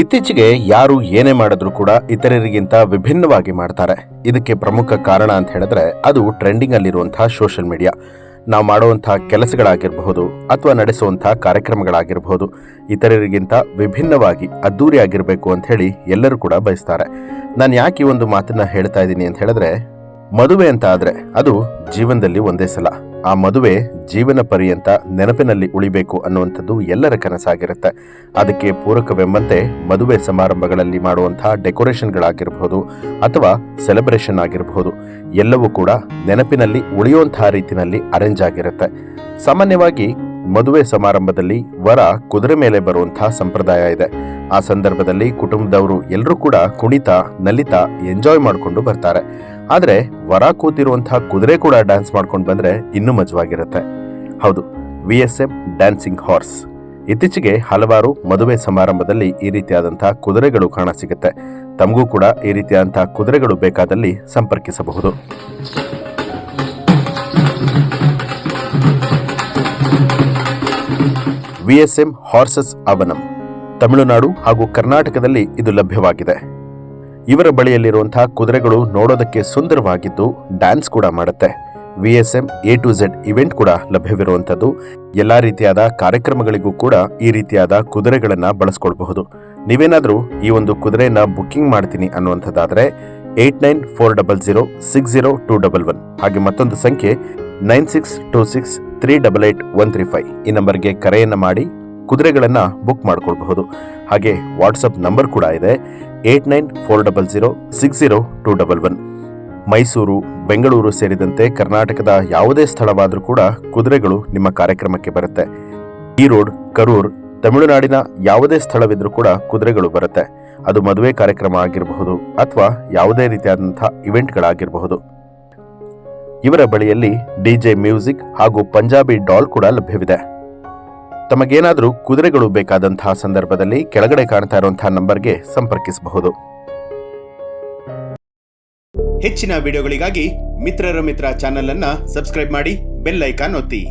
ಇತ್ತೀಚೆಗೆ ಯಾರು ಏನೇ ಮಾಡಿದ್ರೂ ಕೂಡ ಇತರರಿಗಿಂತ ವಿಭಿನ್ನವಾಗಿ ಮಾಡ್ತಾರೆ. ಇದಕ್ಕೆ ಪ್ರಮುಖ ಕಾರಣ ಅಂತ ಹೇಳಿದ್ರೆ ಅದು ಟ್ರೆಂಡಿಂಗ್ ಅಲ್ಲಿರುವಂತಹ ಸೋಷಿಯಲ್ ಮೀಡಿಯಾ. ನಾವು ಮಾಡುವಂತಹ ಕೆಲಸಗಳಾಗಿರಬಹುದು ಅಥವಾ ನಡೆಸುವಂತಹ ಕಾರ್ಯಕ್ರಮಗಳಾಗಿರಬಹುದು, ಇತರರಿಗಿಂತ ವಿಭಿನ್ನವಾಗಿ ಅದ್ದೂರಿ ಆಗಿರಬೇಕು ಅಂತ ಹೇಳಿ ಎಲ್ಲರೂ ಕೂಡ ಬಯಸ್ತಾರೆ. ನಾನು ಯಾಕೆ ಈ ಒಂದು ಮಾತನ್ನ ಹೇಳ್ತಾ ಇದ್ದೀನಿ ಅಂತ ಹೇಳಿದ್ರೆ, ಮದುವೆ ಅಂತ ಆದ್ರೆ ಅದು ಜೀವನದಲ್ಲಿ ಒಂದೇ ಸಲ. ಆ ಮದುವೆ ಜೀವನ ಪರ್ಯಂತ ನೆನಪಿನಲ್ಲಿ ಉಳಿಬೇಕು ಅನ್ನುವಂಥದ್ದು ಎಲ್ಲರ ಕನಸಾಗಿರುತ್ತೆ. ಅದಕ್ಕೆ ಪೂರಕವೆಂಬಂತೆ ಮದುವೆ ಸಮಾರಂಭಗಳಲ್ಲಿ ಮಾಡುವಂತಹ ಡೆಕೋರೇಷನ್ಗಳಾಗಿರಬಹುದು ಅಥವಾ ಸೆಲೆಬ್ರೇಷನ್ ಆಗಿರಬಹುದು, ಎಲ್ಲವೂ ಕೂಡ ನೆನಪಿನಲ್ಲಿ ಉಳಿಯುವಂತಹ ರೀತಿಯಲ್ಲಿ ಅರೇಂಜ್ ಆಗಿರುತ್ತೆ. ಸಾಮಾನ್ಯವಾಗಿ ಮದುವೆ ಸಮಾರಂಭದಲ್ಲಿ ವರ ಕುದುರೆ ಮೇಲೆ ಬರುವಂತಹ ಸಂಪ್ರದಾಯ ಇದೆ. ಆ ಸಂದರ್ಭದಲ್ಲಿ ಕುಟುಂಬದವರು ಎಲ್ಲರೂ ಕೂಡ ಕುಣಿತಾ ನಲಿತಾ ಎಂಜಾಯ್ ಮಾಡಿಕೊಂಡು ಬರ್ತಾರೆ. ಆದರೆ ವರ ಕೂತಿರುವಂತಹ ಕುದುರೆ ಕೂಡ ಡ್ಯಾನ್ಸ್ ಮಾಡ್ಕೊಂಡು ಬಂದ್ರೆ ಇನ್ನೂ ಮಜವಾಗಿರುತ್ತೆ. ಹೌದು, VSM ಡ್ಯಾನ್ಸಿಂಗ್ ಹಾರ್ಸ್. ಇತ್ತೀಚೆಗೆ ಹಲವಾರು ಮದುವೆ ಸಮಾರಂಭದಲ್ಲಿ ಈ ರೀತಿಯಾದಂತಹ ಕುದುರೆಗಳು ಕಾಣಸಿಗುತ್ತೆ. ತಮಗೂ ಕೂಡ ಈ ರೀತಿಯಾದಂತಹ ಕುದುರೆಗಳು ಬೇಕಾದಲ್ಲಿ ಸಂಪರ್ಕಿಸಬಹುದು. VSM ಹಾರ್ಸಸ್ ಅವನಂ ತಮಿಳುನಾಡು ಹಾಗೂ ಕರ್ನಾಟಕದಲ್ಲಿ ಇದು ಲಭ್ಯವಾಗಿದೆ. ಇವರ ಬಳಿಯಲ್ಲಿರುವಂತಹ ಕುದುರೆಗಳು ನೋಡೋದಕ್ಕೆ ಸುಂದರವಾಗಿದ್ದು ಡ್ಯಾನ್ಸ್ ಕೂಡ ಮಾಡುತ್ತೆ. VSM A to Z event ಕೂಡ ಲಭ್ಯವಿರುವಂಥದ್ದು. ಎಲ್ಲಾ ರೀತಿಯಾದ ಕಾರ್ಯಕ್ರಮಗಳಿಗೂ ಕೂಡ ಈ ರೀತಿಯಾದ ಕುದುರೆಗಳನ್ನ ಬಳಸ್ಕೊಳ್ಬಹುದು. ನೀವೇನಾದ್ರೂ ಈ ಒಂದು ಕುದುರೆಯನ್ನ ಬುಕ್ಕಿಂಗ್ ಮಾಡ್ತೀನಿ ಅನ್ನುವಂಥದ್ದಾದ್ರೆ 8940060211 ಹಾಗೆ ಮತ್ತೊಂದು ಸಂಖ್ಯೆ 9626388135 ಈ ನಂಬರ್ಗೆ ಕರೆಯನ್ನ ಮಾಡಿ ಕುದುರೆಗಳನ್ನ ಬುಕ್ ಮಾಡ್ಕೊಳ್ಬಹುದು. ಹಾಗೆ ವಾಟ್ಸಪ್ ನಂಬರ್ ಕೂಡ ಇದೆ 8940060211. ಮೈಸೂರು, ಬೆಂಗಳೂರು ಸೇರಿದಂತೆ ಕರ್ನಾಟಕದ ಯಾವುದೇ ಸ್ಥಳವಾದರೂ ಕೂಡ ಕುದುರೆಗಳು ನಿಮ್ಮ ಕಾರ್ಯಕ್ರಮಕ್ಕೆ ಬರುತ್ತೆ. ಈರೋಡ್, ಕರೂರ್, ತಮಿಳುನಾಡಿನ ಯಾವುದೇ ಸ್ಥಳವಿದ್ರೂ ಕೂಡ ಕುದುರೆಗಳು ಬರುತ್ತೆ. ಅದು ಮದುವೆ ಕಾರ್ಯಕ್ರಮ ಆಗಿರಬಹುದು ಅಥವಾ ಯಾವುದೇ ರೀತಿಯಾದಂತಹ ಇವೆಂಟ್ಗಳಾಗಿರಬಹುದು. ಇವರ ಬಳಿಯಲ್ಲಿ DJ ಮ್ಯೂಸಿಕ್ ಹಾಗೂ ಪಂಜಾಬಿ ಡಾಲ್ ಕೂಡ ಲಭ್ಯವಿದೆ. ತಮಗೇನಾದರೂ ಕುದುರೆಗಳು ಬೇಕಾದಂತಹ ಸಂದರ್ಭದಲ್ಲಿ ಕೆಳಗಡೆ ಕಾಣ್ತಾ ಇರುವಂತಹ ನಂಬರ್ಗೆ ಸಂಪರ್ಕಿಸಬಹುದು. ಹೆಚ್ಚಿನ ವಿಡಿಯೋಗಳಿಗಾಗಿ ಮಿತ್ರರ ಮಿತ್ರ ಚಾನೆಲ್ ಅನ್ನ ಸಬ್ಸ್ಕ್ರೈಬ್ ಮಾಡಿ, ಬೆಲ್ ಐಕಾನ್ ಒತ್ತಿ.